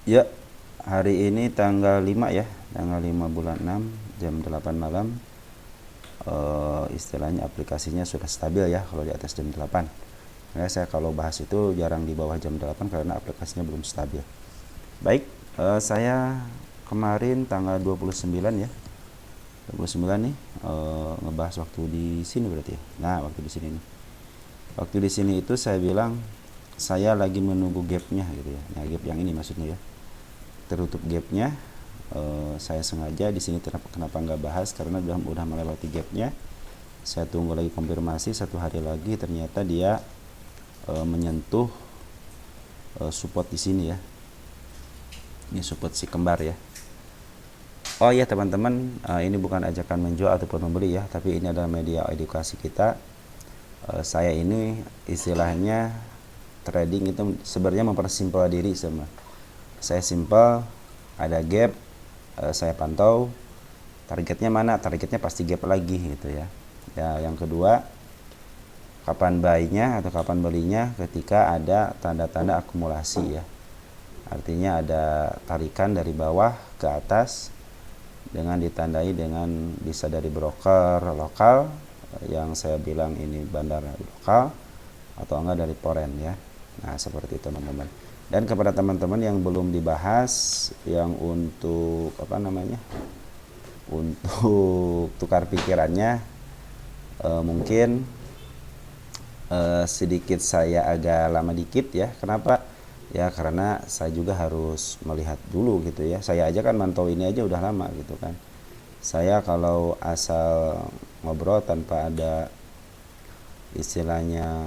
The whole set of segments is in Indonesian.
Ya, hari ini tanggal 5 ya, tanggal 5 bulan 6 jam 8 malam. Istilahnya aplikasinya sudah stabil ya kalau di atas jam 8. Karena saya kalau bahas itu jarang di bawah jam 8 karena aplikasinya belum stabil. Baik, saya kemarin tanggal 29 ya. 29 nih ngebahas waktu di sini berarti ya. Nah, waktu di sini nih. Waktu di sini itu saya bilang saya lagi menunggu gapnya gitu ya. Nah, gap yang ini maksudnya ya. Tertutup gapnya. Saya sengaja di sini kenapa nggak bahas karena udah melewati gapnya. Saya tunggu lagi konfirmasi 1 hari lagi, ternyata dia menyentuh support di sini ya. Ini support si kembar ya. Oh iya teman-teman, ini bukan ajakan menjual ataupun membeli ya, tapi ini adalah media edukasi kita. Saya ini istilahnya trading itu sebenarnya mempersimpel diri sama. Saya simple, ada gap, saya pantau. Targetnya mana? Targetnya pasti gap lagi gitu ya. Ya, yang kedua, kapan buy-nya atau kapan belinya ketika ada tanda-tanda akumulasi ya. Artinya ada tarikan dari bawah ke atas dengan ditandai dengan bisa dari broker lokal yang saya bilang ini bandar lokal atau enggak dari foreign ya. Nah, seperti itu teman-teman. Dan kepada teman-teman yang belum dibahas yang untuk apa namanya? Untuk tukar pikirannya mungkin sedikit saya agak lama dikit ya. Kenapa? Ya karena saya juga harus melihat dulu gitu ya. Saya aja kan mantau ini aja udah lama gitu kan. Saya kalau asal ngobrol tanpa ada istilahnya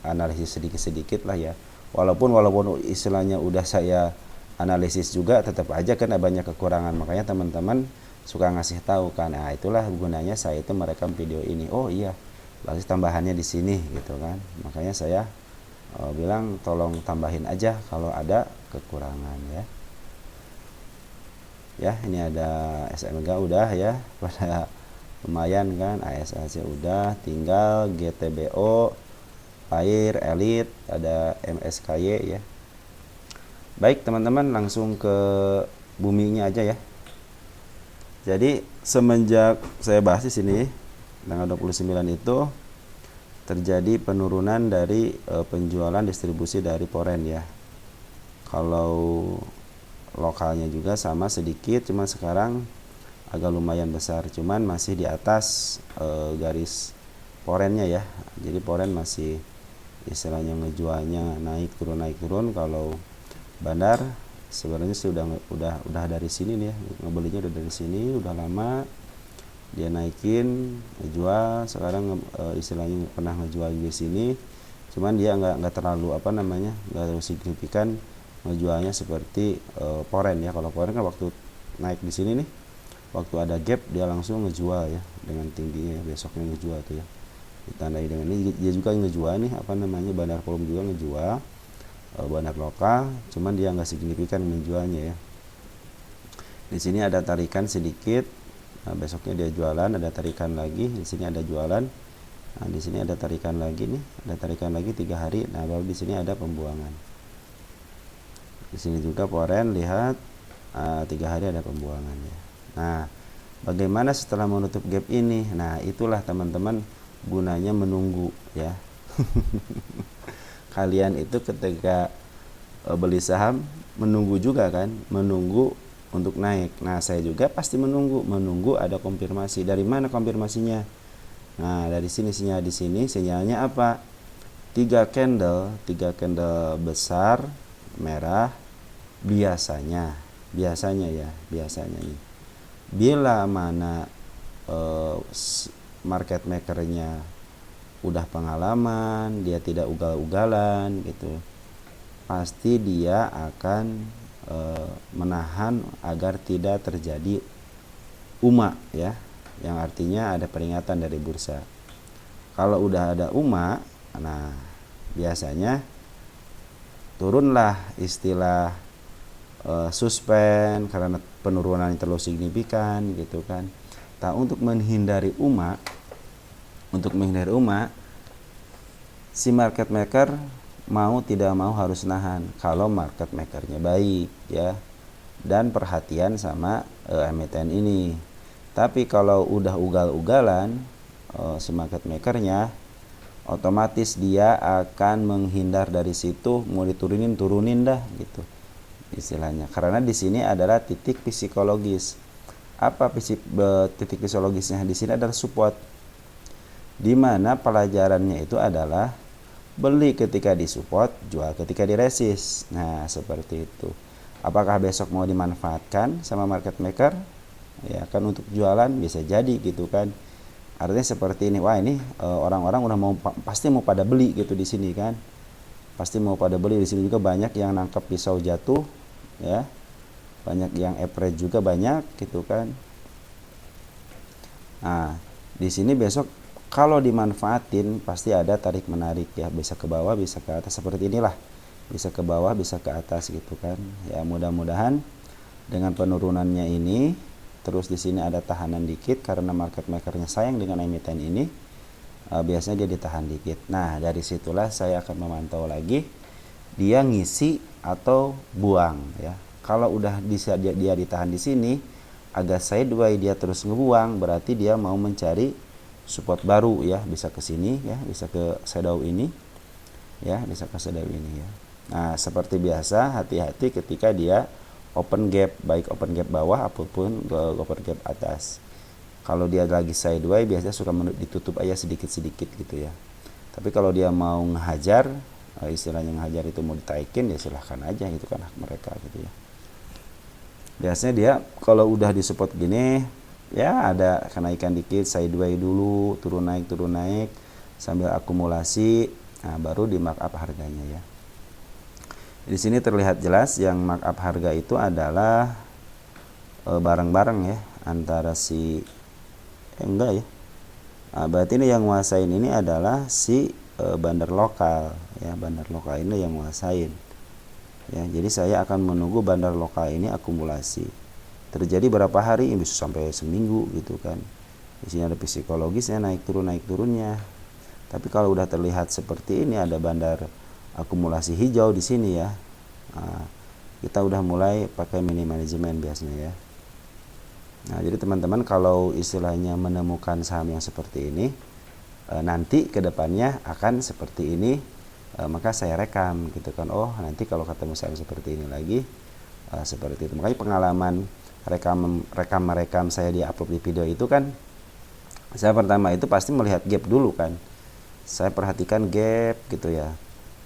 analisis sedikit-sedikit lah ya. Walaupun istilahnya udah saya analisis juga tetap aja kan ada banyak kekurangan. Makanya teman-teman suka ngasih tahu kan. Nah, itulah gunanya saya itu merekam video ini. Oh iya, berarti tambahannya di sini gitu kan. Makanya saya bilang tolong tambahin aja kalau ada kekurangan ya. Ya, ini ada SMG udah ya. Pada lumayan kan, ASAC udah, tinggal GTBO, Air, Elite, ada MSKY ya. Baik teman-teman, langsung ke buminya aja ya. Jadi semenjak saya bahas di sini tanggal 29 itu terjadi penurunan dari penjualan distribusi dari foreign ya. Kalau lokalnya juga sama sedikit, cuman sekarang agak lumayan besar, cuman masih di atas garis foreignnya ya. Jadi foreign masih istilahnya ngejualnya naik turun. Kalau bandar sebenarnya sih udah dari sini nih ya, ngebelinya udah dari sini udah lama, dia naikin ngejual. Sekarang istilahnya pernah ngejual di sini, cuman dia nggak terlalu apa namanya, nggak terlalu signifikan ngejualnya seperti foreign ya. Kalau foreign kan waktu naik di sini nih, waktu ada gap dia langsung ngejual ya dengan tingginya, besoknya ngejual tuh ya, ditandai dengan ini. Dia juga ngejual nih apa namanya, bandar volume juga ngejual, bandar lokal, cuman dia nggak signifikan menjualnya ya. Di sini ada tarikan sedikit, nah, besoknya dia jualan, ada tarikan lagi, di sini ada jualan, nah, di sini ada tarikan lagi nih, ada tarikan lagi 3 hari, nah baru di sini ada pembuangan. Di sini juga foreign lihat 3 hari ada pembuangannya. Nah, bagaimana setelah menutup gap ini? Nah, itulah teman-teman gunanya menunggu ya. Kalian itu ketika beli saham menunggu juga kan, menunggu untuk naik. Nah, saya juga pasti menunggu ada konfirmasi. Dari mana konfirmasinya? Nah, dari sini sinyal, di sini sinyalnya apa? 3 candle besar merah biasanya nih. Bila mana market makernya udah pengalaman, dia tidak ugal-ugalan gitu, pasti dia akan menahan agar tidak terjadi UMA ya, yang artinya ada peringatan dari bursa. Kalau udah ada UMA, nah biasanya turunlah istilah suspend karena penurunan yang terlalu signifikan gitu kan. Nah, untuk menghindari UMA, si market maker mau tidak mau harus nahan kalau market makernya baik ya, dan perhatian sama emiten ini. Tapi kalau udah ugal-ugalan si market makernya, otomatis dia akan menghindar dari situ, mau diturunin turunin dah gitu istilahnya. Karena di sini adalah titik psikologis. Apa titik psikologisnya di sini adalah support, di mana pelajarannya itu adalah beli ketika disupport, jual ketika diresist. Nah, seperti itu. Apakah besok mau dimanfaatkan sama market maker? Ya kan, untuk jualan bisa jadi gitu kan. Artinya seperti ini. Wah, ini orang-orang udah pasti mau pada beli gitu di sini kan. Pasti mau pada beli. Di sini juga banyak yang nangkep pisau jatuh ya. Banyak yang average juga banyak gitu kan. Nah, di sini besok kalau dimanfaatin pasti ada tarik menarik ya, bisa ke bawah bisa ke atas seperti inilah, bisa ke bawah bisa ke atas gitu kan ya. Mudah-mudahan dengan penurunannya ini, terus di sini ada tahanan dikit karena market makernya sayang dengan emiten ini, biasanya dia ditahan dikit. Nah, dari situlah saya akan memantau lagi dia ngisi atau buang ya. Kalau udah bisa dia ditahan di sini agak sideways, dia terus ngebuang, berarti dia mau mencari support baru ya, bisa ke sini ya, bisa ke shadow ini ya, bisa ke shadow ini ya. Nah, seperti biasa hati-hati ketika dia open gap, baik open gap bawah ataupun open gap atas. Kalau dia lagi sideways biasanya suka ditutup aja sedikit-sedikit gitu ya. Tapi kalau dia mau ngehajar, istilahnya ngehajar itu mau ditaikin ya silahkan aja, itu kan hak mereka gitu ya. Biasanya dia kalau udah di support gini ya ada kenaikan dikit, sideways dulu, turun naik sambil akumulasi, nah baru di markup harganya ya. Di sini terlihat jelas yang markup harga itu adalah bareng-bareng ya, antara si enggak ya. Nah, berarti ini yang nguasain ini adalah si bandar lokal ya, bandar lokal ini yang nguasain. Ya, jadi saya akan menunggu bandar lokal ini akumulasi. Terjadi berapa hari? Bisa sampai seminggu gitu kan. Di sini ada psikologisnya, naik turunnya. Tapi kalau udah terlihat seperti ini ada bandar akumulasi hijau di sini ya. Nah, kita udah mulai pakai mini manajemen biasanya ya. Nah, jadi teman-teman kalau istilahnya menemukan saham yang seperti ini, nanti kedepannya akan seperti ini. Maka saya rekam gitu kan, oh nanti kalau ketemu saham seperti ini lagi seperti itu. Makanya pengalaman rekam saya di upload di video itu kan, saya pertama itu pasti melihat gap dulu kan, saya perhatikan gap gitu ya.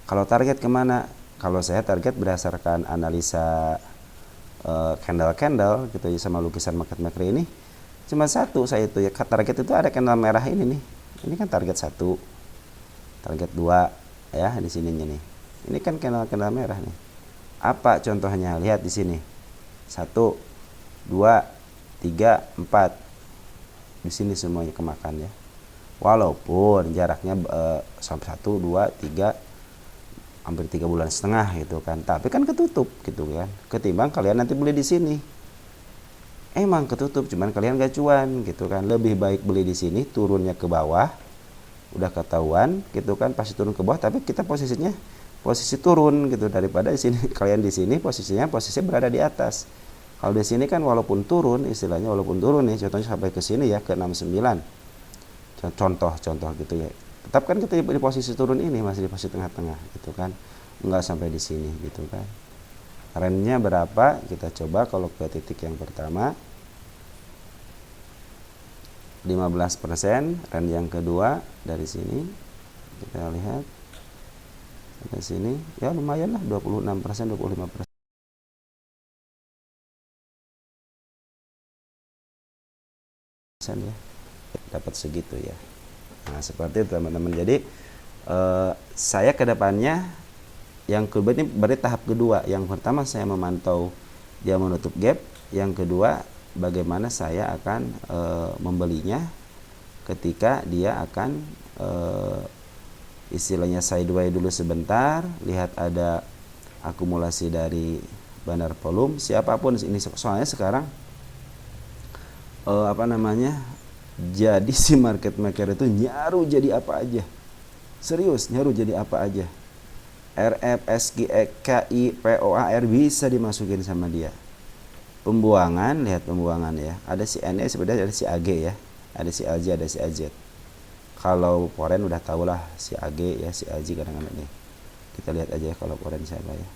Kalau target kemana? Kalau saya target berdasarkan analisa candle gitu ya, sama lukisan market maker ini cuma satu saya itu ya, target itu ada candle merah ini nih, ini kan target 1, target 2 ya di sininya nih. Ini kan candle merah nih. Apa contohnya? Lihat di sini. 1, 2, 3, 4. Di sini semuanya kemakan ya. Walaupun jaraknya sampai 1, 2, 3 hampir 3,5 bulan gitu kan. Tapi kan ketutup gitu kan. Ketimbang kalian nanti beli di sini. Emang ketutup, cuman kalian gak cuan gitu kan. Lebih baik beli di sini, turunnya ke bawah. Udah ketahuan gitu kan, pasti turun ke bawah, tapi kita posisinya posisi turun gitu, daripada di sini kalian di sini posisi berada di atas. Kalau di sini kan walaupun turun, istilahnya walaupun turun nih, contohnya sampai ke sini ya, ke 69. Contoh gitu ya. Tetap kan kita di posisi turun ini, masih di posisi tengah-tengah gitu kan. Enggak sampai di sini gitu kan. Trennya berapa? Kita coba kalau ke titik yang pertama 15%, trend yang kedua dari sini kita lihat dari sini ya lumayan lah, 26%, 25% ya, dapat segitu ya. Nah, seperti itu teman-teman. Jadi saya kedepannya yang kedua ini berarti tahap kedua. Yang pertama saya memantau dia menutup gap, yang kedua bagaimana saya akan membelinya ketika dia akan istilahnya sideways dulu sebentar, lihat ada akumulasi dari bandar volume siapapun ini. Soalnya sekarang jadi si market maker itu nyaru jadi apa aja, serius nyaru jadi apa aja. RF, SG, KI, POAR bisa dimasukin sama dia. Pembuangan, lihat pembuangan ya. Ada si NE sebenarnya, ada si AG ya. Ada si LJ, ada si AZ. Kalau poren udah tau lah si AG ya, si AJ kadang-kadang nih. Kita lihat aja kalau poren siapa ya.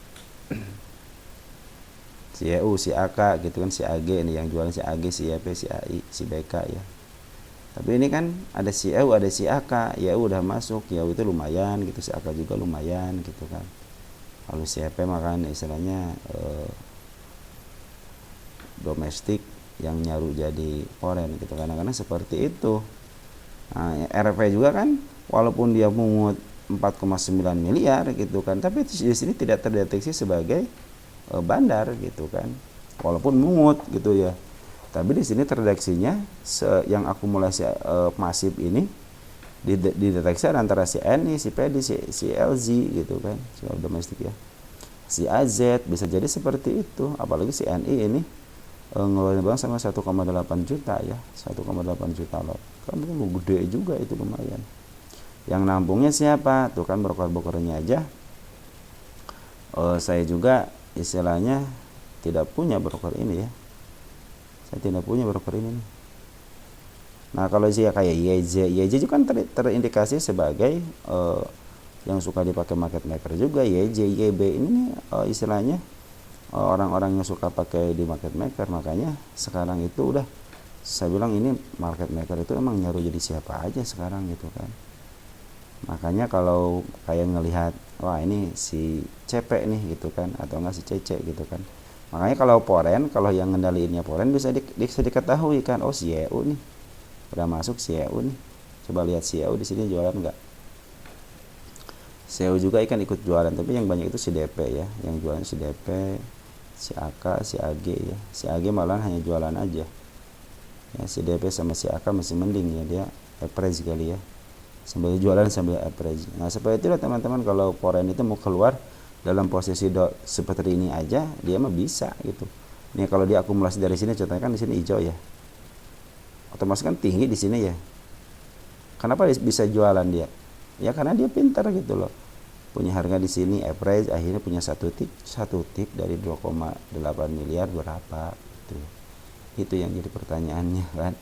Si EU, si AK gitu kan, si AG ini yang jualan, si AG, si YP, si AI, si BK ya. Tapi ini kan ada si EU, ada si AK, EU udah masuk, EU itu lumayan gitu, si AK juga lumayan gitu kan. Kalau si YP makan istilahnya domestik yang nyaru jadi foreign gitu, kadang-kadang seperti itu. Nah, RP juga kan walaupun dia mungut 4,9 miliar gitu kan, tapi di sini tidak terdeteksi sebagai bandar gitu kan, walaupun mungut gitu ya. Tapi di sini terdeteksinya yang akumulasi masif ini dideteksi antara si NI, si PD, si LZ gitu kan, si domestik ya, si AZ bisa jadi seperti itu. Apalagi si NI ini ngeluarin bang sama 1,8 juta ya, 1,8 juta lot kan, itu gede juga, itu lumayan. Yang nampungnya siapa tuh kan, broker-brokernya aja. Saya juga istilahnya tidak punya broker ini ya, saya tidak punya broker ini nih. Nah kalau sih kayak YJ juga kan terindikasi sebagai yang suka dipakai market maker juga. YJ, YB ini istilahnya orang-orang yang suka pakai di market maker. Makanya sekarang itu udah saya bilang ini market maker itu emang nyaru jadi siapa aja sekarang gitu kan. Makanya kalau kayak ngelihat wah ini si CP nih gitu kan, atau enggak si CC gitu kan. Makanya kalau poren, kalau yang ngendaliinnya poren bisa diketahui kan, oh si EU nih udah masuk, si EU nih. Coba lihat si EU di sini jualan enggak. Si EU juga ikan ikut jualan, tapi yang banyak itu si DP ya, yang jualan si DP, si AK, si AG ya. Si AG malah hanya jualan aja. Ya, si DP sama si AK masih mending ya, dia average kali ya, sambil jualan sambil average. Nah seperti itulah teman-teman, kalau poren itu mau keluar dalam posisi seperti ini aja dia mah bisa gitu. Ini kalau dia akumulasi dari sini, contohnya kan di sini hijau ya, otomatis kan tinggi di sini ya. Kenapa bisa jualan dia? Ya karena dia pintar gitu loh, punya harga di sini average, akhirnya punya satu tip dari 2,8 miliar berapa gitu. Itu yang jadi pertanyaannya kan.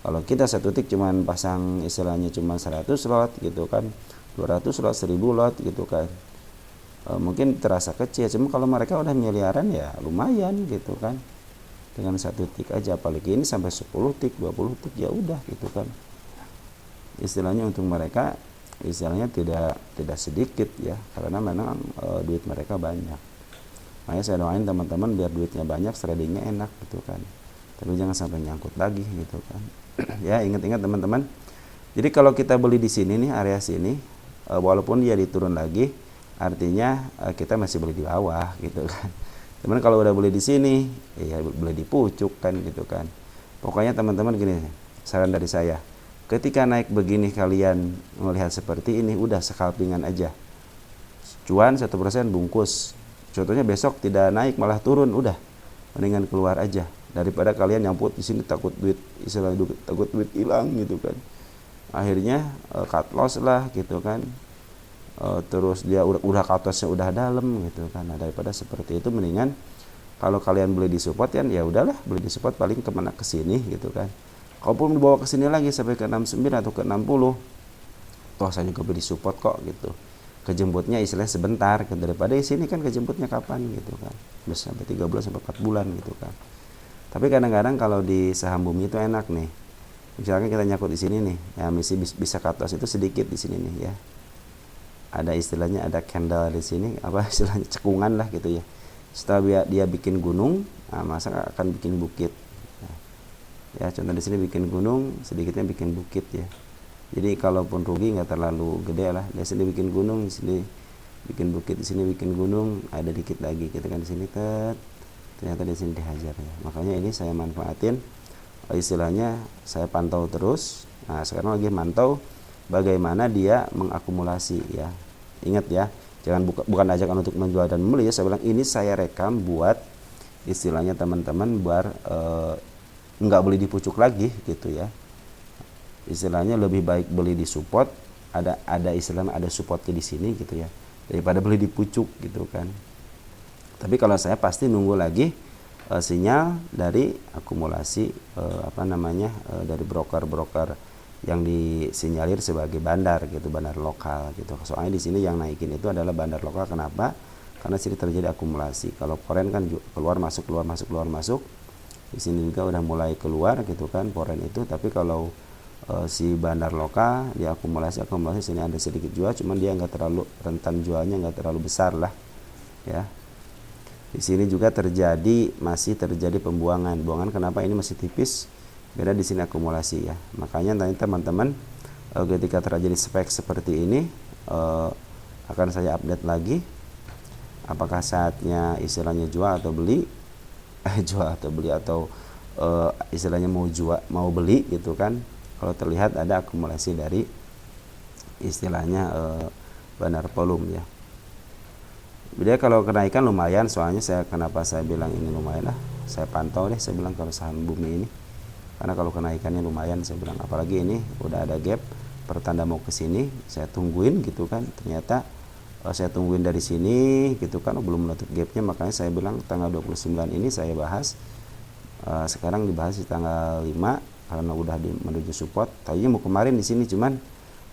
Kalau kita satu tik cuman pasang istilahnya cuman 100 lot gitu kan, 200 lot, 1000 lot gitu kan, mungkin terasa kecil. Cuma kalau mereka udah miliaran ya lumayan gitu kan, dengan satu tik aja. Apalagi ini sampai 10 tik, 20 tik ya udah gitu kan. Istilahnya untuk mereka istilahnya tidak sedikit ya, karena memang duit mereka banyak. Makanya saya doain teman-teman biar duitnya banyak, tradingnya enak gitu kan. Tapi jangan sampai nyangkut lagi gitu kan. Ya ingat-ingat teman-teman. Jadi kalau kita beli di sini nih, area sini, walaupun dia diturun lagi, artinya kita masih beli di bawah gitu kan. Teman kalau udah beli di sini, ya beli di pucuk kan gitu kan. Pokoknya teman-teman gini, saran dari saya, ketika naik begini kalian melihat seperti ini, udah scalpingan aja. Cuan 1% bungkus. Contohnya besok tidak naik malah turun, udah mendingan keluar aja daripada kalian nyambut di sini takut duit hilang gitu kan. Akhirnya cut loss lah gitu kan. Terus dia udah cut lossnya udah dalam gitu kan. Nah, daripada seperti itu mendingan kalau kalian beli di support kan ya udahlah, beli di support paling kemana ke sini gitu kan. Kalaupun dibawa ke sini lagi sampai ke 69 atau ke 60, toh saya juga beli support kok gitu. Kejemputnya istilahnya sebentar kan, daripada di sini kan kejemputnya kapan gitu kan. Bisa sampai 3 bulan sampai 4 bulan gitu kan. Tapi kadang-kadang kalau di saham bumi itu enak nih. Misalkan kita nyangkut di sini nih, ya misi bisa cut loss itu sedikit di sini nih ya. Ada istilahnya, ada candle di sini, apa istilahnya cekungan lah gitu ya. Setelah dia bikin gunung, nah masa akan bikin bukit. Ya contoh di sini bikin gunung, sedikitnya bikin bukit ya. Jadi kalaupun rugi nggak terlalu gede lah. Di sini bikin gunung, di sini bikin bukit, di sini bikin gunung, ada dikit lagi gitu kan, di sini ternyata di sini dihajar ya. Makanya ini saya manfaatin, istilahnya saya pantau terus. Nah sekarang lagi mantau bagaimana dia mengakumulasi ya. Ingat ya, jangan bukan ajakan untuk menjual dan membeli ya. Saya bilang ini saya rekam buat istilahnya teman-teman biar nggak beli di pucuk lagi gitu ya. Istilahnya lebih baik beli di support, ada istilahnya ada supportnya di sini gitu ya. daripada beli di pucuk gitu kan. Tapi kalau saya pasti nunggu lagi sinyal dari akumulasi dari broker-broker yang disinyalir sebagai bandar gitu, bandar lokal gitu. Soalnya di sini yang naikin itu adalah bandar lokal. Kenapa? Karena sini terjadi akumulasi. Kalau foreign kan keluar masuk keluar masuk keluar masuk. Di sini juga udah mulai keluar gitu kan foreign itu. Tapi kalau si bandar lokal dia akumulasi sini ada sedikit jual, cuman dia nggak terlalu rentan jualnya, nggak terlalu besar lah ya. Di sini juga masih terjadi pembuangan. Kenapa ini masih tipis? Beda di sini akumulasi ya. Makanya nanti teman-teman ketika terjadi spek seperti ini akan saya update lagi. Apakah saatnya istilahnya jual atau beli? Atau istilahnya mau beli gitu kan. Kalau terlihat ada akumulasi dari istilahnya bandar volume ya. Beda kalau kenaikan lumayan, soalnya kenapa saya bilang ini lumayan lah. Saya pantau deh, saya bilang kalau saham bumi ini. Karena kalau kenaikannya lumayan, saya bilang apalagi ini udah ada gap pertanda mau ke sini, saya tungguin gitu kan. Ternyata saya tungguin dari sini gitu kan, belum menutup gapnya, makanya saya bilang tanggal 29 ini saya bahas. Sekarang dibahas di tanggal 5 karena udah menuju support. Tadinya mau kemarin di sini cuman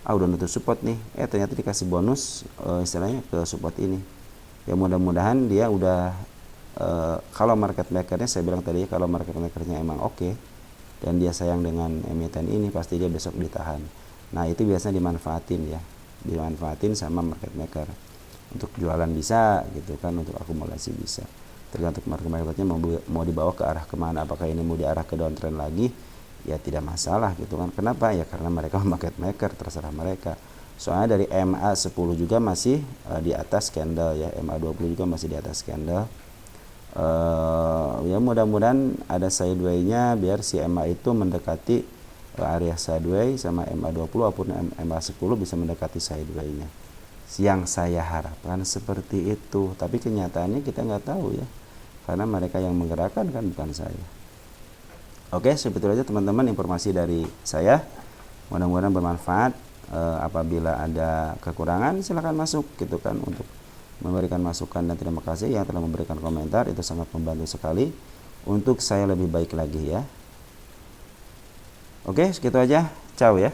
udah nutup support nih. Ternyata dikasih bonus istilahnya ke support ini. Ya mudah-mudahan dia udah kalau market makernya, saya bilang tadi kalau market makernya emang oke dan dia sayang dengan emiten ini, pasti dia besok ditahan. Nah itu biasanya dimanfaatin sama market maker untuk jualan bisa gitu kan, untuk akumulasi bisa. Tergantung market makernya mau dibawa ke arah kemana, apakah ini mau diarah ke downtrend lagi, ya tidak masalah gitu kan. Kenapa? Ya karena mereka market maker, terserah mereka. Soalnya dari MA10 juga masih di atas candle ya, MA20 juga masih di atas candle. Ya mudah-mudahan ada sideway-nya biar si MA itu mendekati area sideway, sama MA20 ataupun MA10 bisa mendekati sideway-nya. Yang saya harapkan seperti itu, tapi kenyataannya kita nggak tahu ya, karena mereka yang menggerakkan kan bukan saya. Oke, seperti itu aja teman-teman informasi dari saya. Mudah-mudahan bermanfaat. Apabila ada kekurangan silakan masuk gitu kan, untuk memberikan masukan, dan terima kasih yang telah memberikan komentar, itu sangat membantu sekali untuk saya lebih baik lagi ya. Oke, segitu aja. Ciao ya.